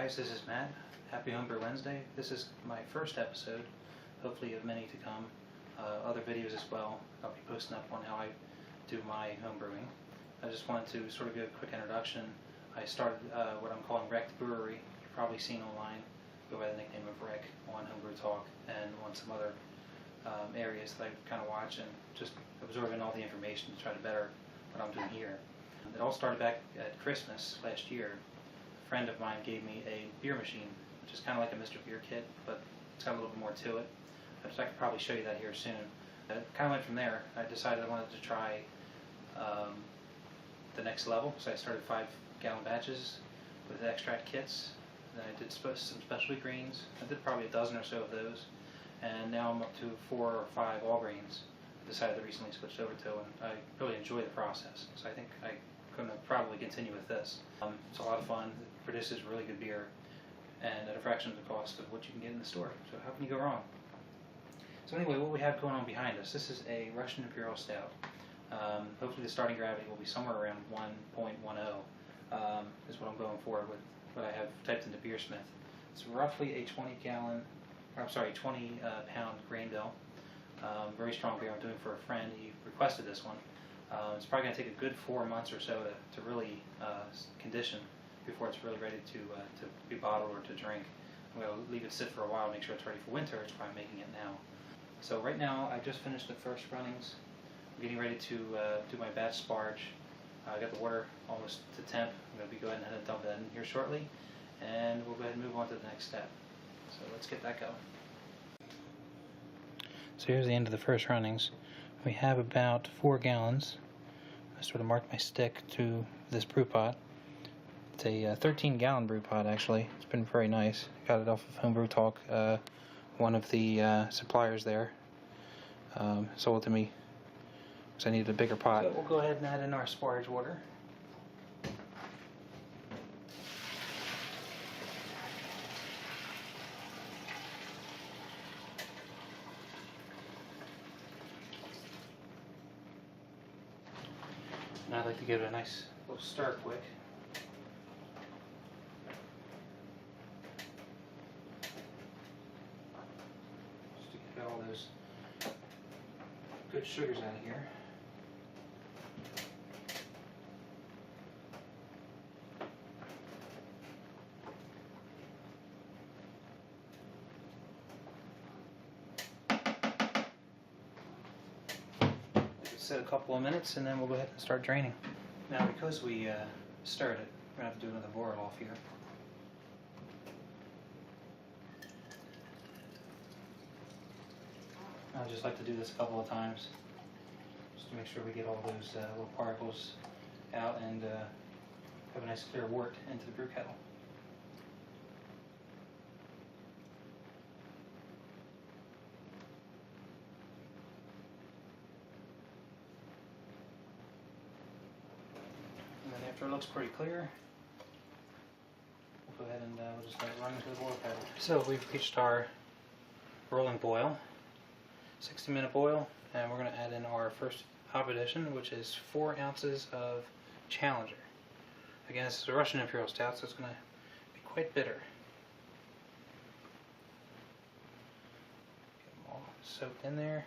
guys, this is Matt. Happy Homebrew Wednesday. This is my first episode, hopefully of many to come. Other videos as well. I'll be posting up on how I do my homebrewing. I just wanted to sort of give a quick introduction. I started what I'm calling Rec Brewery. You've probably seen online, go by the nickname of Rec on Homebrew Talk and on some other areas that I kind of watch and just absorbing all the information to try to better what I'm doing here. It all started back at Christmas last year. A friend of mine gave me a beer machine, which is kind of like a Mr. Beer kit, but it's got a little bit more to it. I could probably show you that here soon. It kind of went from there. I decided I wanted to try the next level, so I started 5-gallon batches with extract kits. Then I did some specialty grains. I did probably a dozen or so of those, and now I'm up to 4 or 5 all grains. I decided to recently switch over to, and I really enjoy the process. So I think I'm going to probably continue with this. It's a lot of fun. It produces really good beer, and at a fraction of the cost of what you can get in the store. So how can you go wrong? So anyway, what we have going on behind us, this is a Russian Imperial Stout. Hopefully the starting gravity will be somewhere around 1.10 is what I'm going for with what I have typed into Beersmith. It's roughly a 20 pound grain bill. Very strong beer I'm doing for a friend. He requested this one. It's probably going to take a good 4 months or so to really condition before it's really ready to be bottled or to drink. I'm going to leave it sit for a while, make sure it's ready for winter. It's why I'm making it now. So right now I just finished the first runnings. I'm getting ready to do my batch sparge. I got the water almost to temp. I'm going to be going ahead and dump that in here shortly, and we'll go ahead and move on to the next step. So let's get that going. So here's the end of the first runnings. We have about 4 gallons. I sort of marked my stick to this brew pot. It's a 13-gallon brew pot, actually. It's been very nice. Got it off of Homebrew Talk. One of the suppliers there sold it to me because I needed a bigger pot. So we'll go ahead and add in our sparge water. And I'd like to give it a nice little stir quick. Just to get all those good sugars out of here. Set a couple of minutes and then we'll go ahead and start draining. Now because we stirred it, we're going to have to do another boil off here. I just like to do this a couple of times just to make sure we get all those little particles out and have a nice clear wort into the brew kettle. And then after it looks pretty clear, we'll go ahead and we'll just let it run into the boil kettle. So we've reached our rolling boil, 60-minute boil, and we're going to add in our first hop addition, which is 4 ounces of Challenger. Again, this is a Russian Imperial Stout, so it's going to be quite bitter. Get them all soaked in there.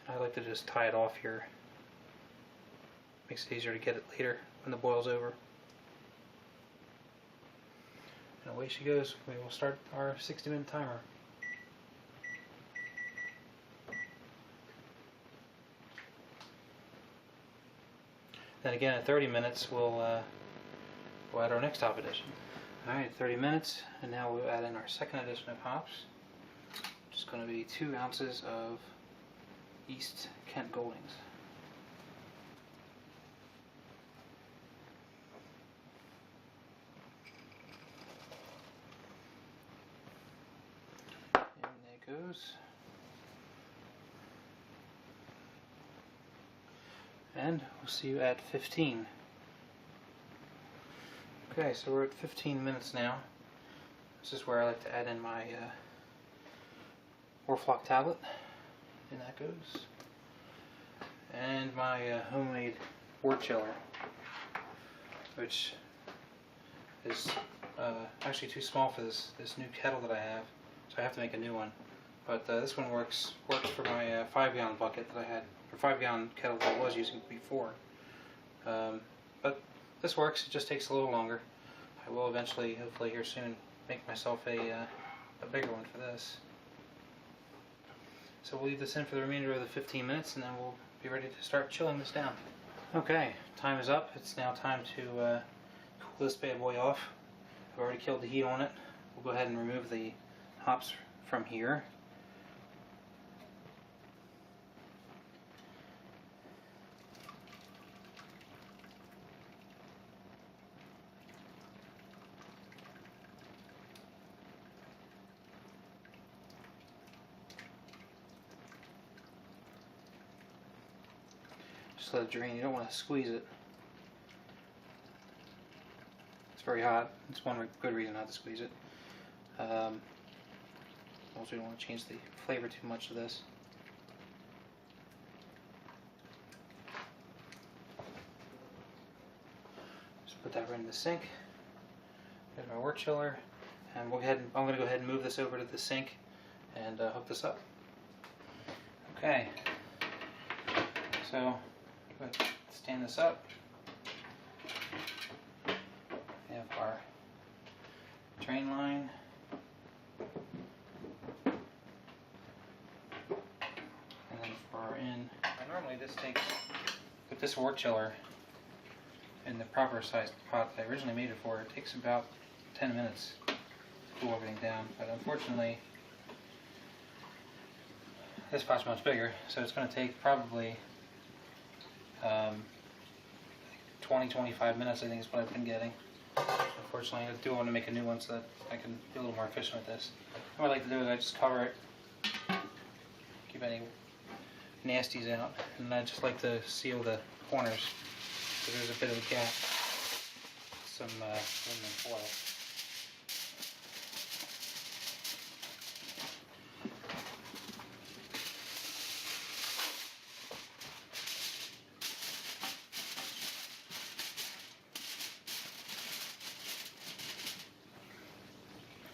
I like to just tie it off here. Makes it easier to get it later when the boil's over. And away she goes. We will start our 60-minute timer. Then again at 30 minutes we'll add our next hop addition. Alright, 30 minutes, and now we'll add in our second addition of hops. Which is going to be 2 ounces of East Kent Goldings. And there goes. And we'll see you at 15. Okay, so we're at 15 minutes now. This is where I like to add in my Orflock tablet. And that goes. And my homemade wort chiller. which is actually too small for this new kettle that I have, so I have to make a new one. But this one works for my 5-gallon bucket that I had, or 5-gallon kettle that I was using before. But this works. It just takes a little longer. I will eventually, hopefully here soon, make myself a bigger one for this. So we'll leave this in for the remainder of the 15 minutes, and then we'll be ready to start chilling this down. Okay, time is up. It's now time to cool this bad boy off. I've already killed the heat on it. We'll go ahead and remove the hops from here. Just let it drain. You don't want to squeeze it. It's very hot. It's one good reason not to squeeze it. Also, you don't want to change the flavor too much of this. Just put that right in the sink. There's my wort chiller, and I'm going to go ahead and move this over to the sink and hook this up. Okay. So. Let's stand this up. We have our drain line. And then for our in. Normally this takes, with this wort chiller in the proper sized pot that I originally made it for, it takes about 10 minutes to cool everything down. But unfortunately, this pot's much bigger, so it's going to take probably 20-25 minutes, I think is what I've been getting. Unfortunately, I do want to make a new one so that I can be a little more efficient with this. What I like to do is I just cover it, keep any nasties out, and I just like to seal the corners so there's a bit of a gap, some aluminum foil.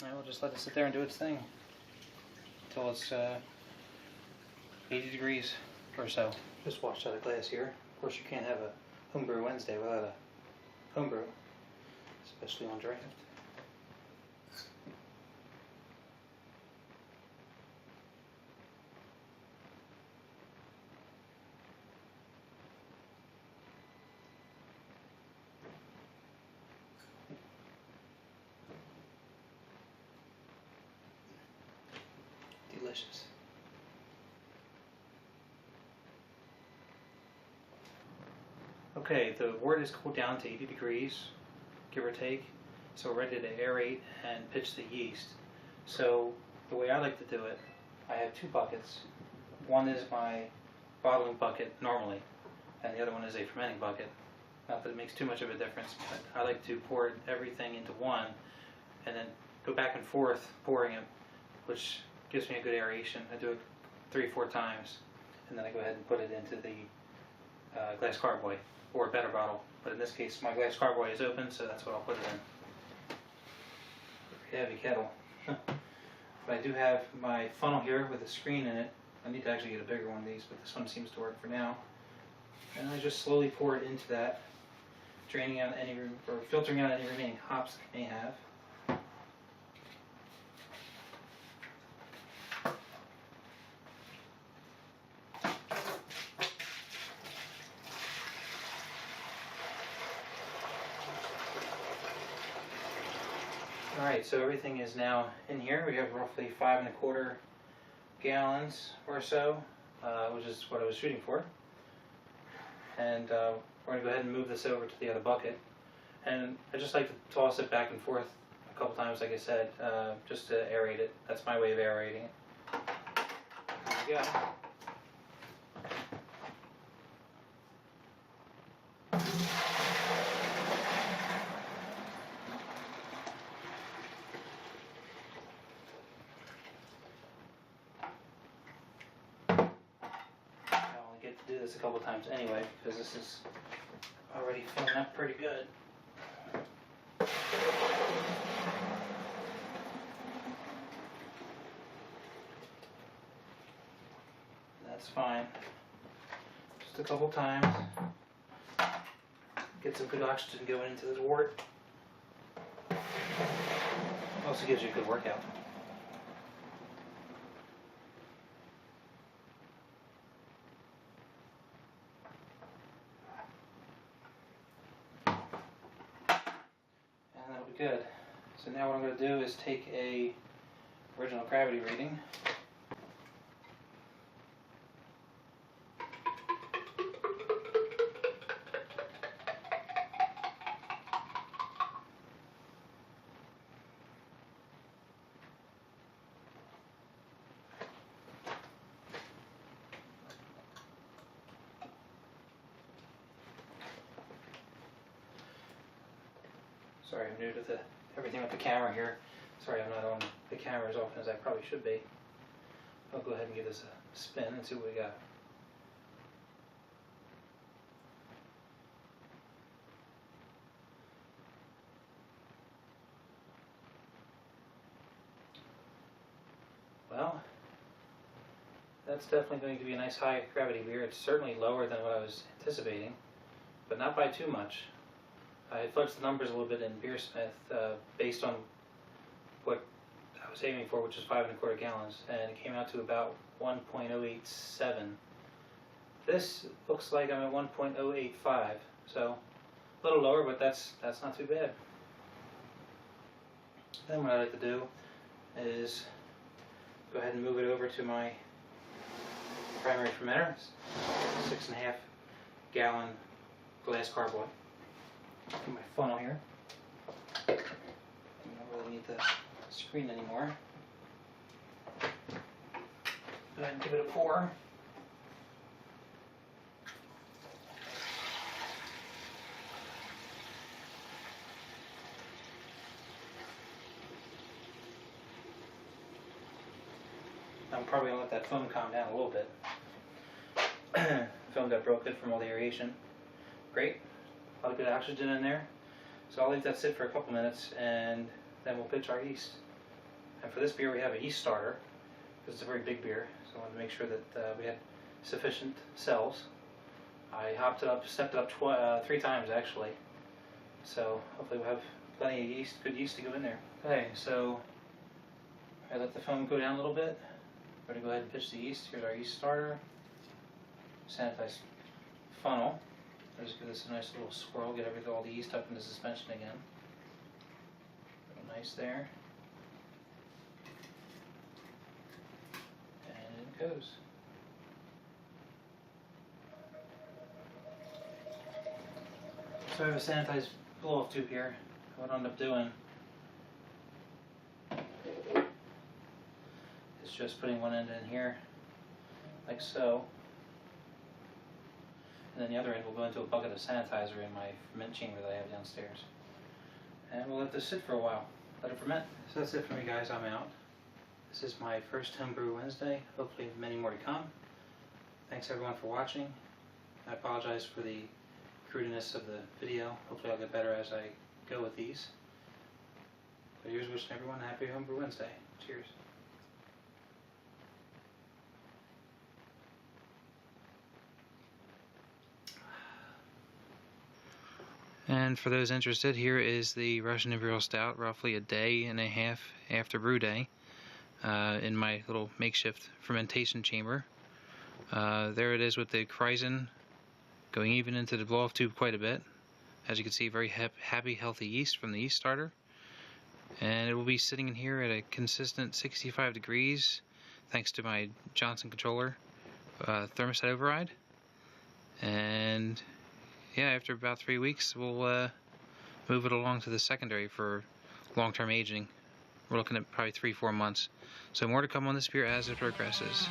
And we'll just let it sit there and do its thing until it's 80 degrees or so. Just washed out a glass here. Of course, you can't have a homebrew Wednesday without a homebrew, especially on draft. Delicious. Okay, the wort is cooled down to 80 degrees, give or take, so we're ready to aerate and pitch the yeast. So the way I like to do it, I have two buckets. One is my bottling bucket normally, and the other one is a fermenting bucket. Not that it makes too much of a difference, but I like to pour everything into one and then go back and forth pouring it, which gives me a good aeration. I do it 3-4 times, and then I go ahead and put it into the glass carboy, or a better bottle. But in this case, my glass carboy is open, so that's what I'll put it in. Very heavy kettle. But I do have my funnel here with a screen in it. I need to actually get a bigger one of these, but this one seems to work for now. And I just slowly pour it into that, draining out any, or filtering out any remaining hops that I may have. Alright, so everything is now in here. We have roughly 5¼ gallons or so, which is what I was shooting for. And we're going to go ahead and move this over to the other bucket. And I just like to toss it back and forth a couple times, like I said, just to aerate it. That's my way of aerating it. There we go. Do this a couple times anyway, because this is already filling up pretty good. That's fine. Just a couple times. Get some good oxygen going into this wort. Also gives you a good workout. And that'll be good. So now what I'm going to do is take a original gravity reading. Sorry, I'm new to everything with the camera here. Sorry, I'm not on the camera as often as I probably should be. I'll go ahead and give this a spin and see what we got. Well, that's definitely going to be a nice high gravity beer. It's certainly lower than what I was anticipating, but not by too much. I fudged the numbers a little bit in Beersmith based on what I was aiming for, which is 5 1/4 gallons, and it came out to about 1.087. This looks like I'm at 1.085, so a little lower, but that's not too bad. Then what I like to do is go ahead and move it over to my primary fermenter, 6.5 gallon glass carboy. Get my funnel here. I don't really need the screen anymore. Go ahead and give it a pour. I'm probably going to let that foam calm down a little bit. The foam got broke good from all the aeration. Great. A lot of good oxygen in there. So I'll leave that sit for a couple minutes and then we'll pitch our yeast. And for this beer we have a yeast starter because it's a very big beer, so I wanted to make sure that we had sufficient cells. I hopped it up, stepped it up 3 times actually. So hopefully we'll have plenty of yeast, good yeast to go in there. Okay, so I let the foam go down a little bit. We're going to go ahead and pitch the yeast. Here's our yeast starter. Sanitized funnel. I'll just give this a nice little swirl, get all the yeast up into suspension again. Real nice there. And in it goes. So I have a sanitized blow-off tube here. What I'll end up doing is just putting one end in here, like so. And then the other end will go into a bucket of sanitizer in my ferment chamber that I have downstairs. And we'll let this sit for a while. Let it ferment. So that's it for me, guys. I'm out. This is my first Homebrew Wednesday. Hopefully many more to come. Thanks everyone for watching. I apologize for the crudiness of the video. Hopefully I'll get better as I go with these. But here's wishing everyone a happy Homebrew Wednesday. Cheers. And for those interested, here is the Russian Imperial Stout, roughly a day and a half after brew day, in my little makeshift fermentation chamber. There it is with the Kryzen going even into the blow-off tube quite a bit. As you can see, very happy, healthy yeast from the yeast starter. And it will be sitting in here at a consistent 65 degrees, thanks to my Johnson controller thermostat override. And yeah, after about 3 weeks, we'll move it along to the secondary for long-term aging. We're looking at probably 3-4 months. So more to come on this beer as it progresses.